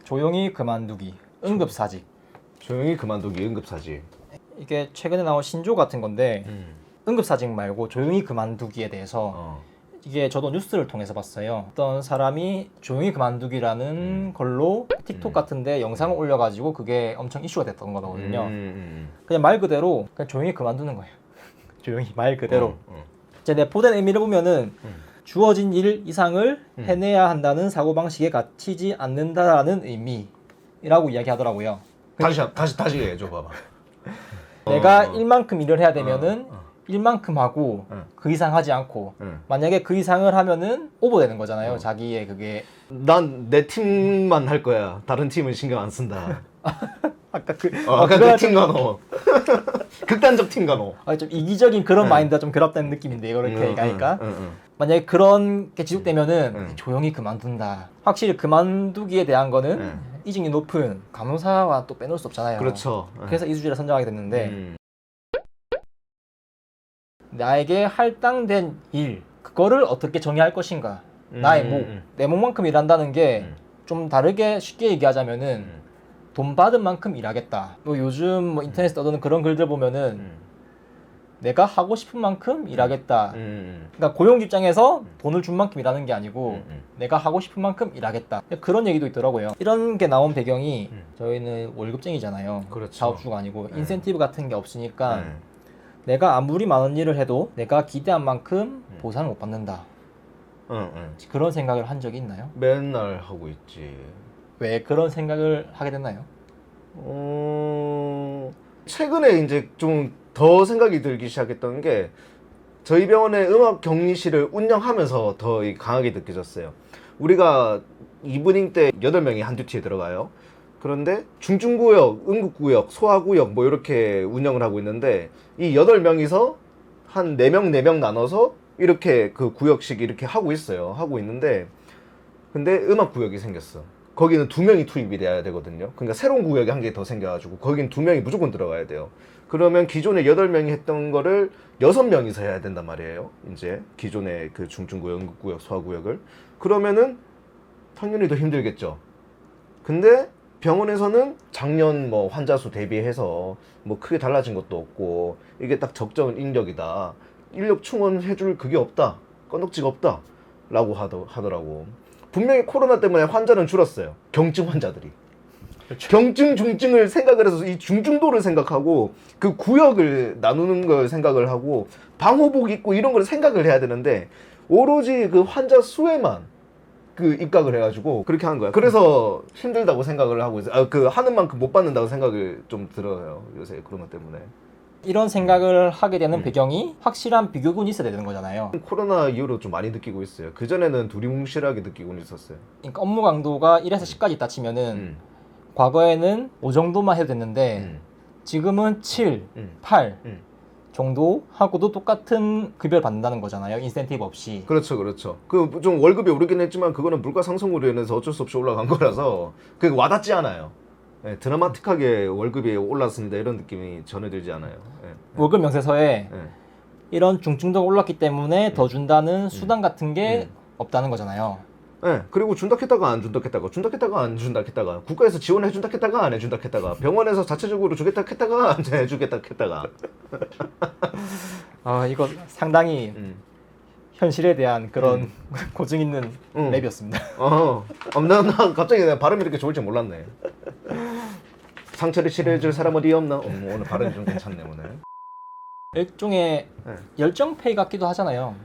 조용히 그만두기, 응급사직. 조용히 그만두기 응급사직. 이게 최근에 나온 신조 같은 건데 응급사직 말고 조용히 그만두기에 대해서 이게 저도 뉴스를 통해서 봤어요. 어떤 사람이 조용히 그만두기라는 걸로 틱톡 같은데 영상을 올려가지고 그게 엄청 이슈가 됐던 거거든요. 그냥 말 그대로 그냥 조용히 그만두는 거예요. 조용히 말 그대로. 이제 내포된 의미를 보면은 주어진 일 이상을 해내야 한다는 사고방식에 갇히지 않는다라는 의미라고 이야기하더라고요. 다시 해줘 봐봐. 내가 일만큼 일을 해야 되면은 일만큼 하고 그 이상 하지 않고 만약에 그 이상을 하면은 오버되는 거잖아요. 자기의 그게 난 내 팀만 할 거야. 다른 팀은 신경 안 쓴다. 아까 그 아까 그 팀과 너. 극단적 팀과 너. 좀 이기적인 그런 마인드가 좀 결합된 느낌인데 이거를 이렇게 얘기하니까 만약에 그런 게 지속되면은 조용히 그만둔다. 확실히 그만두기에 대한 거는 이직률 높은 간호사와 또 빼놓을 수 없잖아요. 그렇죠. 그래서 이수지를 선정하게 됐는데 나에게 할당된 일 그거를 어떻게 정의할 것인가. 나의 목, 내 몸만큼 일한다는 게 좀 다르게 쉽게 얘기하자면은 돈 받은 만큼 일하겠다. 뭐 요즘 뭐 인터넷에 떠도는 그런 글들 보면은 내가 하고 싶은 만큼 일하겠다. 그러니까 고용 입장에서 돈을 준 만큼 일하는 게 아니고 내가 하고 싶은 만큼 일하겠다. 그런 얘기도 있더라고요. 이런 게 나온 배경이 저희는 월급쟁이잖아요. 그렇죠. 사업주가 아니고 인센티브 같은 게 없으니까 내가 아무리 많은 일을 해도 내가 기대한 만큼 보상을 못 받는다. 그런 생각을 한 적이 있나요? 맨날 하고 있지. 왜 그런 생각을 하게 됐나요? 최근에 이제 좀 더 생각이 들기 시작했던 게 저희 병원의 음악 격리실을 운영하면서 더 강하게 느껴졌어요. 우리가 이브닝 때 8명이 한 듀티에 들어가요. 그런데 중증구역, 응급구역, 소아구역 뭐 이렇게 운영을 하고 있는데 이 8명이서 한 4명 나눠서 이렇게 그 구역씩 이렇게 하고 있어요. 하고 있는데 근데 음악구역이 생겼어. 거기는 2명이 투입이 돼야 되거든요. 그러니까 새로운 구역이 한 개 더 생겨가지고 거긴 2명이 무조건 들어가야 돼요. 그러면 기존에 8명이 했던 거를 6명이서 해야 된단 말이에요. 이제 기존의 그 중증구역, 응급구역, 소아구역을. 그러면은 당연히 더 힘들겠죠. 근데 병원에서는 작년 뭐 환자 수 대비해서 뭐 크게 달라진 것도 없고 이게 딱 적정 인력이다. 인력 충원해줄 그게 없다. 건덕지가 없다. 라고 하더라고. 분명히 코로나 때문에 환자는 줄었어요. 경증 환자들이. 그렇죠. 경증, 중증을 생각을 해서 이 중증도를 생각하고 그 구역을 나누는 걸 생각을 하고 방호복 입고 이런 걸 생각을 해야 되는데 오로지 그 환자 수에만 그 입각을 해가지고 그렇게 하는 거야. 그래서 힘들다고 생각을 하고 있어요. 그 하는 만큼 못 받는다고 생각을 좀 들어요. 요새 코로나 때문에. 이런 생각을 하게 되는 배경이 확실한 비교군이 있어야 되는 거잖아요. 코로나 이후로 좀 많이 느끼고 있어요. 그전에는 두리뭉실하게 느끼고는 있었어요. 그러니까 업무 강도가 1에서 10까지 있다 치면은 과거에는 5 정도만 해도 됐는데 지금은 7, 8 정도 하고도 똑같은 급여를 받는다는 거잖아요. 인센티브 없이. 그렇죠. 그 좀 월급이 오르긴 했지만 그거는 물가 상승으로 인해서 어쩔 수 없이 올라간 거라서 그게 와닿지 않아요. 네, 드라마틱하게 월급이 올랐습니다 이런 느낌이 전혀 들지 않아요. 네. 월급 명세서에 이런 중증도가 올랐기 때문에 더 준다는 수당 같은 게 없다는 거잖아요. 네, 그리고 준다 했다가 안 준다 했다가 안 준다 했다가 국가에서 지원해 준다 했다가 안 해준다 했다가 병원에서 자체적으로 주겠다 했다가 안 해주겠다 했다가 이거 상당히 현실에 대한 그런 고증 있는 랩이었습니다. 나 갑자기 내가 발음이 이렇게 좋을 줄 몰랐네. 상처를 치료해줄 사람 어디 없나? 오늘 발음이 좀 괜찮네 오늘. 일종의 열정페이 같기도 하잖아요.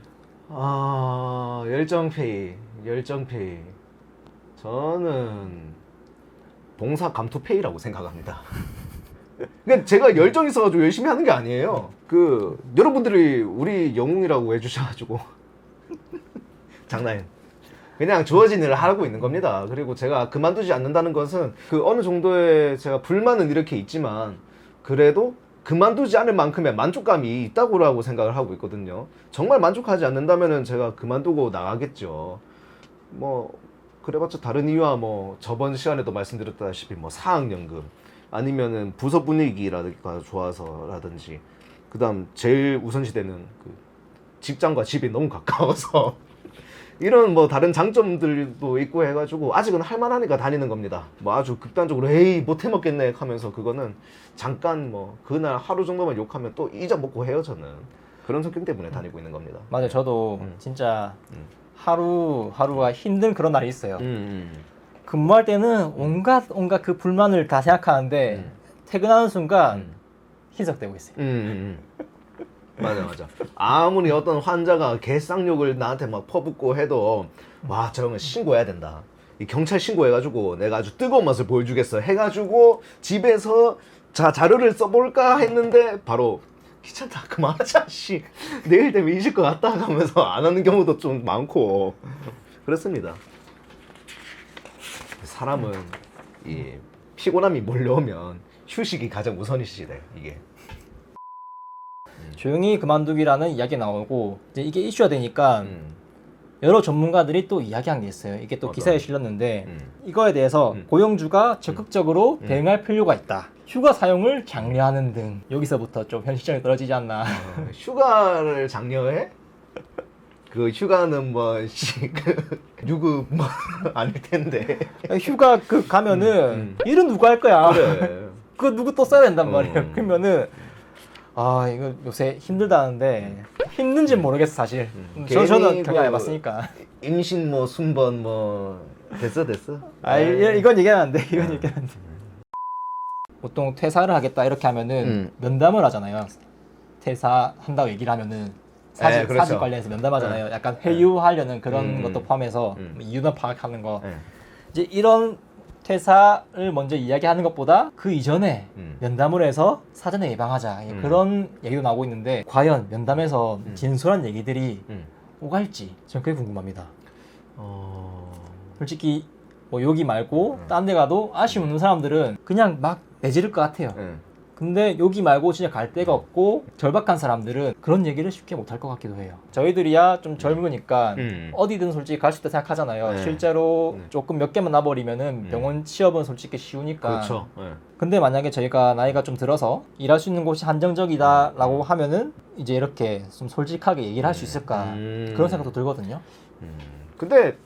열정페이. 저는 봉사 감투페이라고 생각합니다. 그러니까 제가 열정 있어가지고 열심히 하는 게 아니에요. 그 여러분들이 우리 영웅이라고 해주셔가지고 장난이에요. 그냥 주어진 일을 하고 있는 겁니다. 그리고 제가 그만두지 않는다는 것은 그 어느 정도의 제가 불만은 이렇게 있지만 그래도 그만두지 않을 만큼의 만족감이 있다고 생각을 하고 있거든요. 정말 만족하지 않는다면은 제가 그만두고 나가겠죠. 뭐 그래봤자 다른 이유와 뭐 저번 시간에도 말씀드렸다시피 뭐 사학연금 아니면은 부서 분위기가 좋아서라든지 그다음 제일 우선시되는 그 직장과 집이 너무 가까워서 이런 뭐 다른 장점들도 있고 해가지고 아직은 할만하니까 다니는 겁니다. 뭐 아주 극단적으로 에이 못 해먹겠네 하면서 그거는 잠깐 뭐 그날 하루 정도만 욕하면 또 잊어먹고 해요. 저는 그런 성격 때문에 다니고 있는 겁니다. 맞아요. 저도 진짜 하루하루가 힘든 그런 날이 있어요. 근무할 때는 온갖 그 불만을 다 생각하는데 퇴근하는 순간 희석되고 있어요. 맞아. 아무리 어떤 환자가 개쌍욕을 나한테 막 퍼붓고 해도 와 저러면 신고해야 된다. 이 경찰 신고해가지고 내가 아주 뜨거운 맛을 보여주겠어 해가지고 집에서 자료를 써볼까 했는데 바로 귀찮다 그만하자 씨 내일 되면 잊을 것 같다 하면서 안 하는 경우도 좀 많고 그렇습니다. 사람은 이 피곤함이 몰려오면 휴식이 가장 우선이시래 이게. 조용히 그만두기라는 이야기 나오고 이제 이게 이슈가 되니까 여러 전문가들이 또 이야기한 게 있어요. 이게 또 기사에 실렸는데 이거에 대해서 고용주가 적극적으로 대응할 필요가 있다. 휴가 사용을 장려하는 등. 여기서부터 좀 현실성이 떨어지지 않나. 휴가를 장려해? 그 휴가는 뭐 유급 뭐 아닐 텐데. 휴가 가면은 일은 누가 할 거야. 그래. 그거 누구 또 써야 된단 말이에요. 그러면은 아 이거 요새 힘들다는데 힘든지 모르겠어 사실. 저는 경험 해봤으니까. 임신 뭐 순번 뭐 됐어. 이건 얘기하면 안 돼. 이건 얘기하면 안 돼. 보통 퇴사를 하겠다 이렇게 하면은 면담을 하잖아요. 퇴사한다고 얘기를 하면은 사직 그렇죠. 관련해서 면담하잖아요. 약간 회유하려는 그런 것도 포함해서 이유나 파악하는 거. 이제 이런 퇴사를 먼저 이야기하는 것보다 그 이전에 면담을 해서 사전에 예방하자 그런 얘기도 나오고 있는데 과연 면담에서 진솔한 얘기들이 오갈지 저는 그게 궁금합니다. 솔직히 뭐 여기 말고 딴 데 가도 아쉬움 없는 사람들은 그냥 막 내지를 것 같아요. 근데 여기 말고 진짜 갈 데가 없고 절박한 사람들은 그런 얘기를 쉽게 못할 것 같기도 해요. 저희들이야 좀 젊으니까 어디든 솔직히 갈 수 있다 생각하잖아요. 실제로 조금 몇 개만 나버리면은 병원 취업은 솔직히 쉬우니까. 그렇죠. 근데 만약에 저희가 나이가 좀 들어서 일할 수 있는 곳이 한정적이다라고 하면은 이제 이렇게 좀 솔직하게 얘기를 할 수 있을까 그런 생각도 들거든요. 근데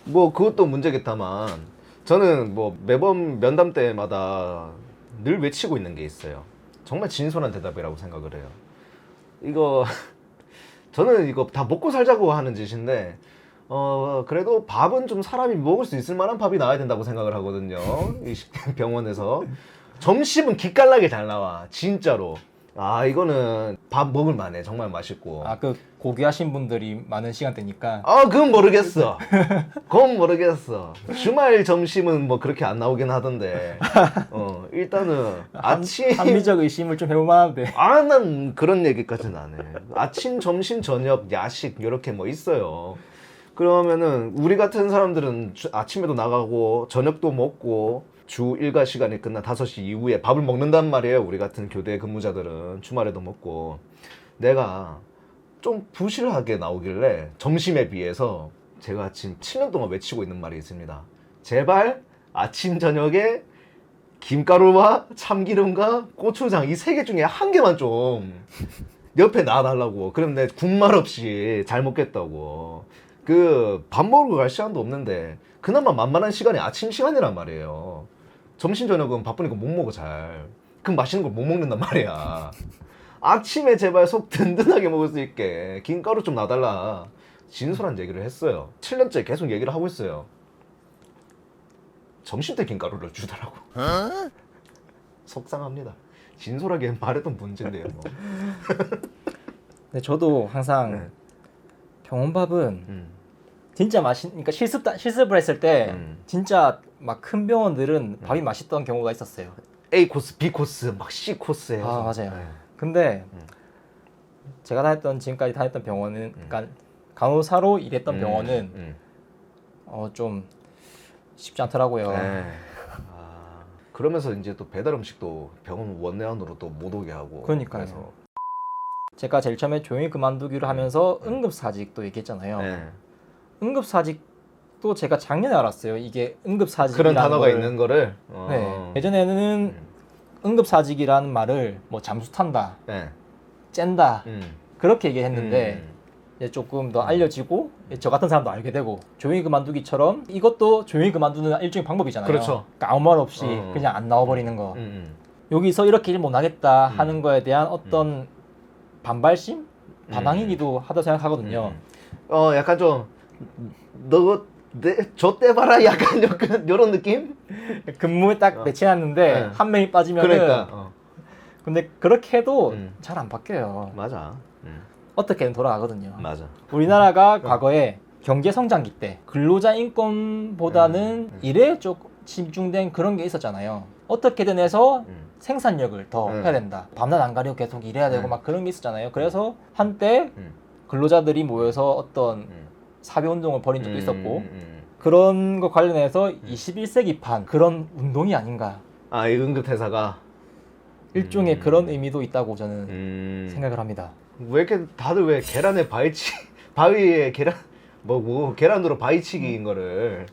뭐 그것도 문제겠다만 저는 뭐 매번 면담 때마다 늘 외치고 있는 게 있어요. 정말 진솔한 대답이라고 생각을 해요. 이거 저는 이거 다 먹고 살자고 하는 짓인데 그래도 밥은 좀 사람이 먹을 수 있을 만한 밥이 나와야 된다고 생각을 하거든요. 이 병원에서 점심은 기깔나게 잘 나와 진짜로. 아 이거는 밥 먹을 만해. 정말 맛있고. 고귀하신 분들이 많은 시간대니까. 그건 모르겠어. 주말 점심은 뭐 그렇게 안 나오긴 하던데. 일단은 아침 합리적 의심을 좀 해볼 만한데. 난 그런 얘기까지는 안 해. 아침, 점심, 저녁, 야식 이렇게 뭐 있어요. 그러면은 우리 같은 사람들은 아침에도 나가고 저녁도 먹고 주 일과 시간이 끝나 5시 이후에 밥을 먹는단 말이에요. 우리 같은 교대 근무자들은 주말에도 먹고. 내가 좀 부실하게 나오길래 점심에 비해서 제가 지금 7년 동안 외치고 있는 말이 있습니다. 제발 아침 저녁에 김가루와 참기름과 고추장 이 3개 중에 한 개만 좀 옆에 놔달라고. 그럼 내 군말 없이 잘 먹겠다고. 밥 먹으러 갈 시간도 없는데 그나마 만만한 시간이 아침 시간이란 말이에요. 점심 저녁은 바쁘니까 못 먹어 잘. 그럼 맛있는 걸 못 먹는단 말이야. 아침에 제발 속 든든하게 먹을 수 있게 김가루 좀 놔달라. 진솔한 얘기를 했어요. 7년째 계속 얘기를 하고 있어요. 점심 때 김가루를 주더라고. 속상합니다. 진솔하게 말했던 문제인데요. 뭐. 근데 저도 항상 병원밥은 진짜 그러니까 실습을 했을 때 진짜 막 큰 병원들은 밥이 맛있던 경우가 있었어요. A 코스, B 코스, 막 C 코스 해서. 맞아요. 근데 제가 지금까지 다녔던 병원은 그러니까 간호사로 일했던 병원은 좀 쉽지 않더라고요. 그러면서 이제 또 배달 음식도 병원 원내원으로 또 못 오게 하고. 그러니까요. 그래서. 제가 제일 처음에 조용히 그만두기로 하면서 응급사직도 얘기했잖아요. 응급사직도 제가 작년에 알았어요. 이게 응급사직이라는 그런 단어가 있는 거를. 네. 예전에는 응급사직이라는 말을 뭐 잠수 탄다, 짠다 그렇게 얘기했는데 이제 조금 더 알려지고 저 같은 사람도 알게 되고 조용히 그만두기처럼 이것도 조용히 그만두는 일종의 방법이잖아요. 그렇죠. 그러니까 아무 말 없이 어. 그냥 안 나와버리는 거. 여기서 이렇게 일 못하겠다 하는 거에 대한 어떤 반발심? 반항이기도 하다 생각하거든요. 약간 좀 저 때 봐라 약간 요런 느낌? 근무에 딱 배치해놨는데 네. 한 명이 빠지면은 그러니까 근데 그렇게 해도 잘 안 바뀌어요. 맞아. 어떻게든 돌아가거든요. 맞아. 우리나라가 과거에 경제 성장기 때 근로자 인권보다는 일에 조금 집중된 그런 게 있었잖아요. 어떻게든 해서 생산력을 더 해야 된다. 밤낮 안 가리고 계속 일해야 되고 막 그런 게 있었잖아요. 그래서 한때 근로자들이 모여서 어떤 사회운동을 벌인 적도 있었고 그런 거 관련해서 21세기판 그런 운동이 아닌가. 이 응급대사가 일종의 그런 의미도 있다고 저는 생각을 합니다. 왜 이렇게 다들 왜 계란에 바위에 계란 계란으로 바위치기인 거를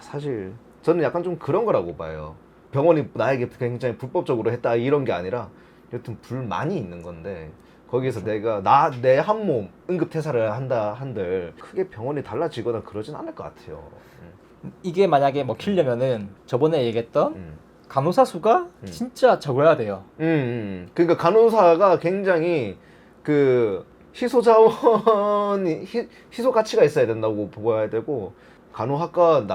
사실 저는 약간 좀 그런 거라고 봐요. 병원이 나에게 굉장히 불법적으로 했다 이런 게 아니라 여튼 불만이 있는 건데 거기서 내가 내 한 몸 응급퇴사를 한다 한들 크게 병원이 달라지거나 그러진 않을 것 같아요. 이게 만약에 먹히려면은 저번에 얘기했던 간호사 수가 진짜 적어야 돼요. 그러니까 간호사가 굉장히 그 희소 자원이 희소 가치가 있어야 된다고 보아야 되고 간호학과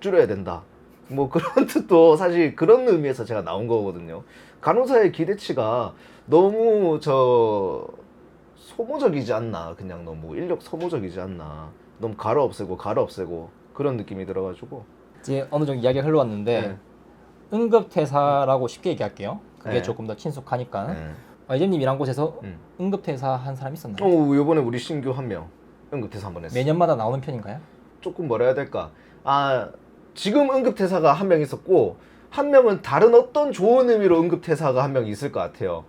줄여야 된다. 뭐 그런 뜻도 사실 그런 의미에서 제가 나온 거거든요. 간호사의 기대치가 너무 소모적이지 않나. 그냥 너무 인력 소모적이지 않나. 너무 가로 없애고 그런 느낌이 들어가지고 이제 어느 정도 이야기가 흘러왔는데 응급퇴사라고 쉽게 얘기할게요. 그게 조금 더 친숙하니까. 이재님 일한 곳에서 응급퇴사 한 사람 있었나요? 요번에 우리 신규 한 명 응급퇴사 한 번 했어요. 매년마다 나오는 편인가요? 조금 뭐라 해야 될까? 지금 응급퇴사가 한 명 있었고 한 명은 다른 어떤 좋은 의미로 응급퇴사가 한 명 있을 것 같아요.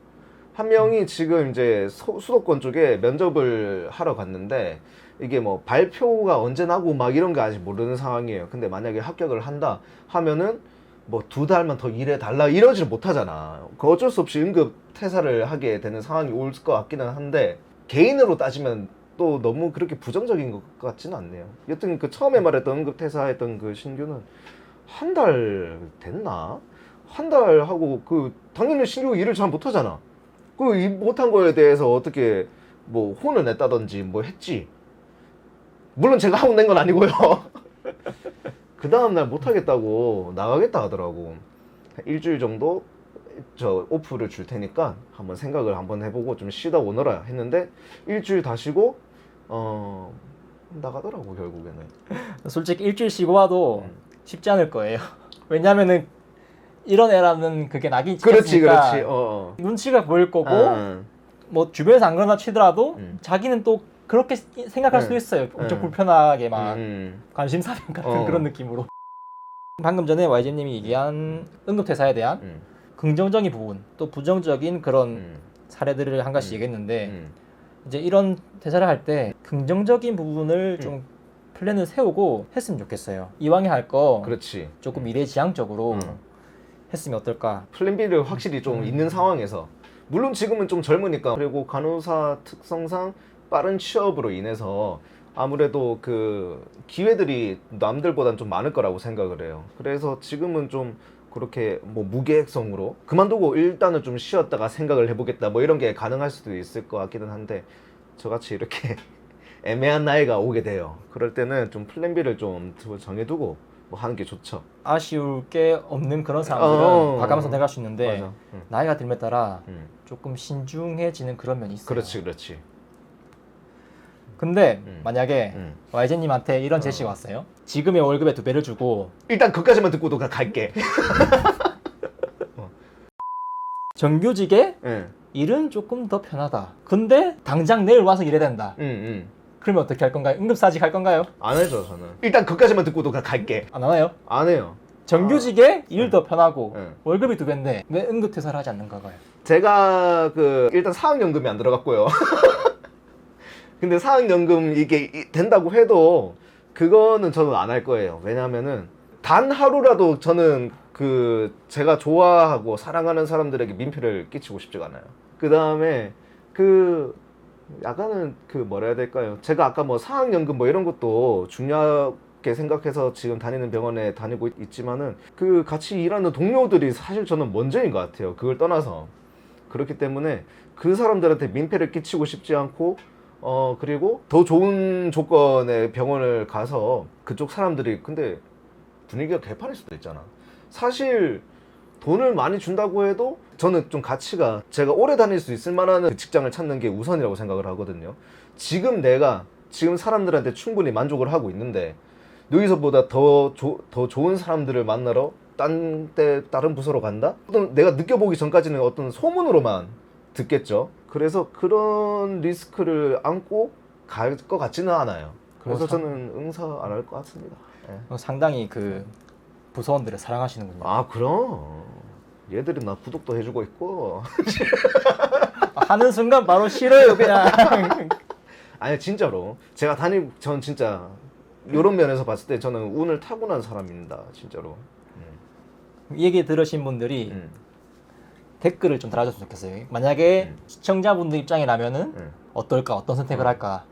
한 명이 지금 이제 수도권 쪽에 면접을 하러 갔는데 이게 뭐 발표가 언제 나고 막 이런 게 아직 모르는 상황이에요. 근데 만약에 합격을 한다 하면은 뭐 2달만 더 일해 달라 이러지를 못하잖아. 그 어쩔 수 없이 응급 퇴사를 하게 되는 상황이 올 것 같기는 한데 개인으로 따지면 또 너무 그렇게 부정적인 것 같지는 않네요. 여튼 그 처음에 말했던 응급 퇴사했던 그 신규는 한 달 됐나? 한 달 하고 그 당연히 신규가 일을 잘 못하잖아. 그 일 못한 거에 대해서 어떻게 뭐 혼을 냈다든지 뭐 했지. 물론 제가 하고 낸 건 아니고요. 그 다음날 못하겠다고 나가겠다 하더라고. 일주일 정도 오프를 줄 테니까 한번 생각을 한번 해보고 좀 쉬다 오너라 했는데 일주일 다 쉬고 나가더라고 결국에는. 솔직히 일주일 쉬고 와도 쉽지 않을 거예요. 왜냐면은 이런 애라는 그게 나기 그렇지. 눈치가 보일 거고 뭐 주변에서 안 그러나 치더라도 자기는 또 그렇게 생각할 수도 있어요. 엄청 불편하게 막 관심사변 같은 그런 느낌으로. 방금 전에 YG님이 얘기한 응급퇴사에 대한 긍정적인 부분 또 부정적인 그런 사례들을 한 가지 얘기했는데 이제 이런 퇴사를 할 때 긍정적인 부분을 좀 플랜을 세우고 했으면 좋겠어요. 이왕에 할 거 그렇지. 조금 미래지향적으로 했으면 어떨까. 플랜 B를 확실히 좀 있는 상황에서 물론 지금은 좀 젊으니까 그리고 간호사 특성상 빠른 취업으로 인해서 아무래도 그 기회들이 남들보단 좀 많을 거라고 생각을 해요. 그래서 지금은 좀 그렇게 뭐 무계획성으로 그만두고 일단은 좀 쉬었다가 생각을 해보겠다 뭐 이런 게 가능할 수도 있을 것 같기는 한데 저같이 이렇게 애매한 나이가 오게 돼요. 그럴 때는 좀 플랜 B를 좀 정해두고 뭐 하는 게 좋죠. 아쉬울 게 없는 그런 사람들은 과감한 선택할 수 있는데 맞아. 나이가 들에 따라 조금 신중해지는 그런 면이 있어요. 그렇지. 근데 만약에 YG님한테 이런 제시가 왔어요. 지금의 월급의 2배를 주고 일단 그까지만 듣고도 갈게. 정규직의 일은 조금 더 편하다. 근데 당장 내일 와서 일해야 된다. 그러면 어떻게 할 건가요? 응급사직 할 건가요? 안 해줘 저는. 일단 그까지만 듣고도 갈게. 안 하나요? 안 해요. 정규직의 일 더 편하고 월급이 2배인데 왜 응급퇴사를 하지 않는 건가요? 제가 일단 사학연금이 안 들어갔고요. 근데 사학연금 이게 된다고 해도 그거는 저는 안 할 거예요. 왜냐하면은 단 하루라도 저는 제가 좋아하고 사랑하는 사람들에게 민폐를 끼치고 싶지가 않아요. 그 다음에 약간은 그 뭐라 해야 될까요? 제가 아까 뭐 사학연금 뭐 이런 것도 중요하게 생각해서 지금 다니는 병원에 다니고 있지만은 그 같이 일하는 동료들이 사실 저는 먼저인 것 같아요. 그걸 떠나서. 그렇기 때문에 그 사람들한테 민폐를 끼치고 싶지 않고 그리고 더 좋은 조건의 병원을 가서 그쪽 사람들이 근데 분위기가 개판일 수도 있잖아. 사실 돈을 많이 준다고 해도 저는 좀 가치가 제가 오래 다닐 수 있을 만한 그 직장을 찾는 게 우선이라고 생각을 하거든요. 지금 사람들한테 충분히 만족을 하고 있는데 여기서보다 더 좋은 사람들을 만나러 다른 부서로 간다? 어떤 내가 느껴보기 전까지는 어떤 소문으로만 듣겠죠. 그래서 그런 리스크를 안고 갈 것 같지는 않아요. 그래서 저는 응사 안 할 것 같습니다. 예. 상당히 그 부서원들을 사랑하시는군요. 아 그럼 얘들이 나 구독도 해주고 있고 하는 순간 바로 싫어요 그냥. 아니 진짜로 전 진짜 이런 면에서 봤을 때 저는 운을 타고난 사람입니다 진짜로. 이 얘기 들으신 분들이 댓글을 좀 달아줬으면 좋겠어요. 만약에 시청자분들 입장이라면은 어떨까, 어떤 선택을 할까.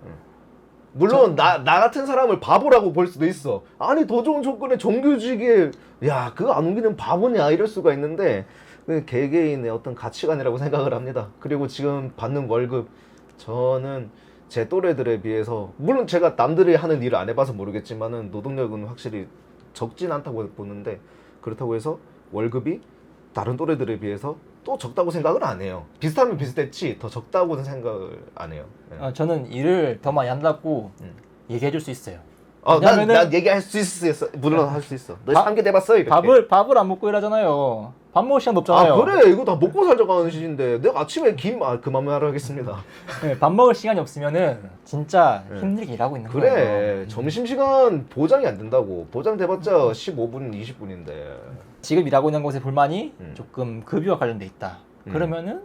물론 나 같은 사람을 바보라고 볼 수도 있어. 아니 더 좋은 조건에 정규직에 야 그거 안 옮기는 바보냐 이럴 수가 있는데 그 개개인의 어떤 가치관이라고 생각을 합니다. 그리고 지금 받는 월급 저는 제 또래들에 비해서 물론 제가 남들이 하는 일을 안 해봐서 모르겠지만은 노동력은 확실히 적진 않다고 보는데 그렇다고 해서 월급이 다른 또래들에 비해서 또 적다고 생각은 안 해요. 비슷하면 비슷했지 더 적다고는 생각을 안 해요. 예. 저는 일을 더 많이 한다고 얘기해 줄 수 있어요. 난 얘기할 수 있어. 물론 할 수 있어. 너 3개 돼봤어? 이렇게. 밥을 안 먹고 일하잖아요. 밥 먹을 시간도 없잖아요. 아 그래 이거 다 먹고 살자고 하는 짓인데 내가 아침에 그만 말하겠습니다. 네, 밥 먹을 시간이 없으면은 진짜 힘들게 일하고 있는 거예요. 그래 점심시간 보장이 안 된다고. 보장돼봤자 15분 20분인데 지금 일하고 있는 곳의 불만이 조금 급여와 관련돼 있다. 그러면은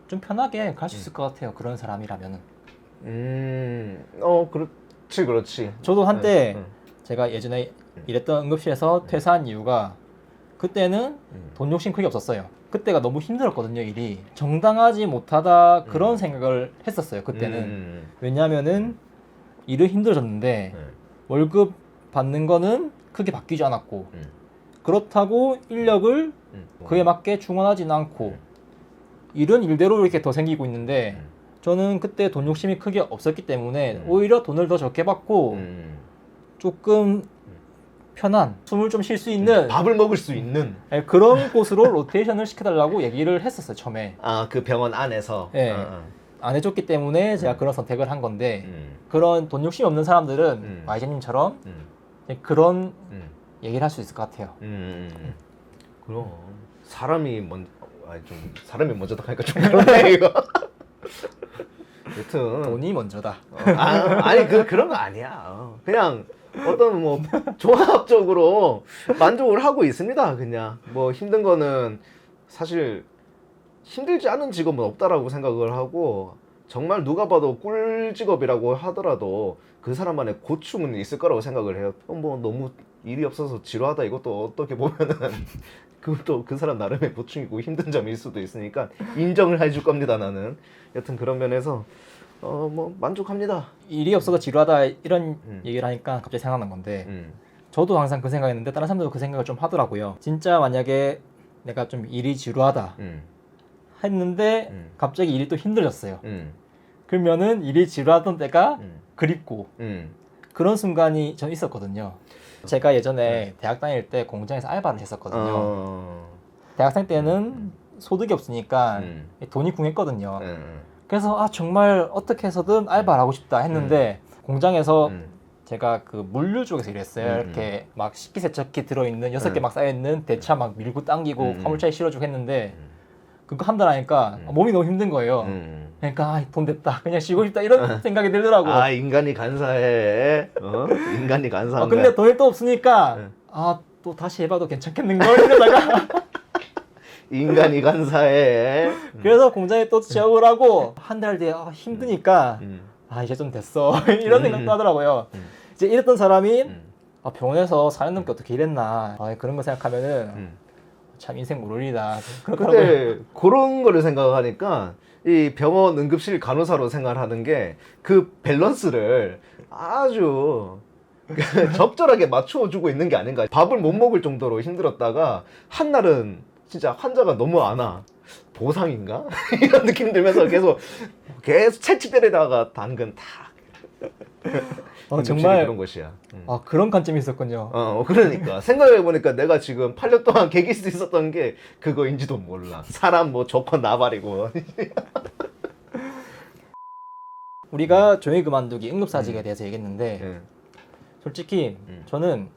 좀 편하게 갈 수 있을 것 같아요. 그런 사람이라면은. 그렇지. 저도 한때 제가 예전에 일했던 응급실에서 퇴사한 이유가 그때는 돈 욕심 크게 없었어요. 그때가 너무 힘들었거든요. 일이 정당하지 못하다 그런 생각을 했었어요. 그때는 왜냐하면은 일은 힘들어졌는데 월급 받는 거는 크게 바뀌지 않았고 그렇다고 인력을 그에 맞게 충원하지는 않고 일은 일대로 이렇게 더 생기고 있는데 저는 그때 돈 욕심이 크게 없었기 때문에 오히려 돈을 더 적게 받고 조금 편한 숨을 좀 쉴 수 있는 밥을 먹을 수 있는 그런 곳으로 로테이션을 시켜달라고 얘기를 했었어요 처음에. 그 병원 안에서. 네. 안 해줬기 때문에 제가 그런 선택을 한 건데 그런 돈 욕심이 없는 사람들은 와이제님처럼 그런 얘기를 할 수 있을 것 같아요. 그럼 사람이 먼저다 하니까 좀 그런데 이거. 여튼 돈이 먼저다. 아니 그런 거 아니야. 그냥 어떤 뭐 종합적으로 만족을 하고 있습니다. 그냥 뭐 힘든 거는 사실 힘들지 않은 직업은 없다라고 생각을 하고 정말 누가 봐도 꿀 직업이라고 하더라도 그 사람만의 고충은 있을 거라고 생각을 해요. 뭐 너무 일이 없어서 지루하다 이것도 어떻게 보면은 그것도 그 사람 나름의 고충이고 힘든 점일 수도 있으니까 인정을 해줄 겁니다. 나는 여튼 그런 면에서 뭐 만족합니다. 일이 없어서 지루하다 이런 얘기를 하니까 갑자기 생각난 건데 저도 항상 그 생각했는데 다른 사람들도 그 생각을 좀 하더라고요. 진짜 만약에 내가 좀 일이 지루하다 했는데 갑자기 일이 또 힘들어졌어요. 그러면은 일이 지루하던 때가 그립고 그런 순간이 전 있었거든요. 제가 예전에 대학 다닐 때 공장에서 알바를 했었거든요. 대학생 때는 소득이 없으니까 돈이 궁했거든요. 그래서 정말 어떻게 해서든 알바를 하고 싶다 했는데 공장에서 제가 그 물류 쪽에서 일했어요. 이렇게 막 식기세척기 들어있는 6개 막 쌓여있는 대차 막 밀고 당기고 화물차에 실어주고 했는데 그거 한 달 하니까 몸이 너무 힘든 거예요. 그러니까 돈 됐다 그냥 쉬고 싶다 이런 생각이 들더라고. 인간이 간사해. 인간이 간사한 근데 돈이 또 없으니까 또 다시 해봐도 괜찮겠는걸 이러다가 인간이 간사해. 그래서 공장에 또 취업을 하고 한 달 뒤에 힘드니까 이제 좀 됐어 이런 생각도 하더라고요. 이제 이랬던 사람이 병원에서 4년 넘게 어떻게 일했나 그런 거 생각하면은 참 인생 모를 일이다. 근데 그런 거를 생각하니까 이 병원 응급실 간호사로 생활하는 게 그 밸런스를 아주 적절하게 맞춰주고 있는 게 아닌가. 밥을 못 먹을 정도로 힘들었다가 한날은 진짜 환자가 너무 안 와. 보상인가? 이런 느낌 들면서 계속 채찍 때리다가 당근 탁. 정말 그런 것이야. 아, 그런 관점이 있었군요. 그러니까 생각해보니까 내가 지금 8년 동안 개길 수 있었던 게 그거인지도 몰라. 사람 뭐 조건 나발이고. 우리가 조용히 그만두기 응급사직에 대해서 얘기했는데 예. 솔직히 저는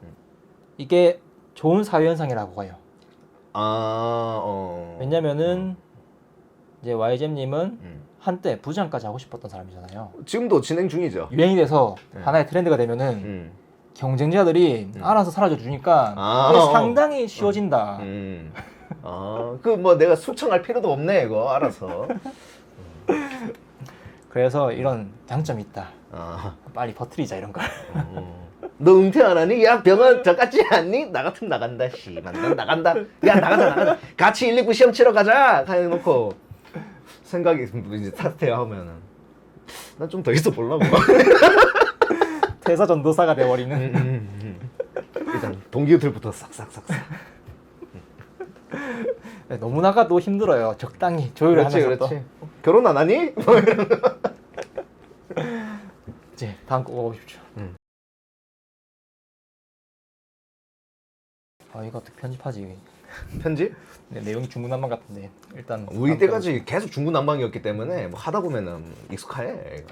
이게 좋은 사회현상이라고 봐요. 왜냐면은 이제 YGM님은 한때 부장까지 하고 싶었던 사람이잖아요. 지금도 진행 중이죠. 유행이 돼서 하나의 트렌드가 되면은 경쟁자들이 알아서 사라져 주니까 상당히 쉬워진다. 그 뭐 내가 수청할 필요도 없네 이거 알아서. 그래서 이런 장점이 있다. 빨리 버티자 이런 걸. 너 은퇴 안 하니? 야 병원 저 같지 않니? 나 같으면 나간다. 씨발 난 나간다. 야 나가자. 같이 119 시험 치러 가자. 해놓고 생각이 이제 사퇴하면은 난 좀 더 있어 보려고. 퇴사 전도사가 돼버리는. 일단 동기들부터 싹싹싹싹. 네, 너무 나가도 힘들어요. 적당히 조율을 하면서 또. 결혼 안 하니? 뭐 이런 거. 이제 다음 거 보십시오. 이거 어떻게 편집하지? 편집? 네, 내용이 중구난방 같은데 일단 우리 때까지 계속 중구난방이었기 때문에 뭐 하다 보면은 익숙해.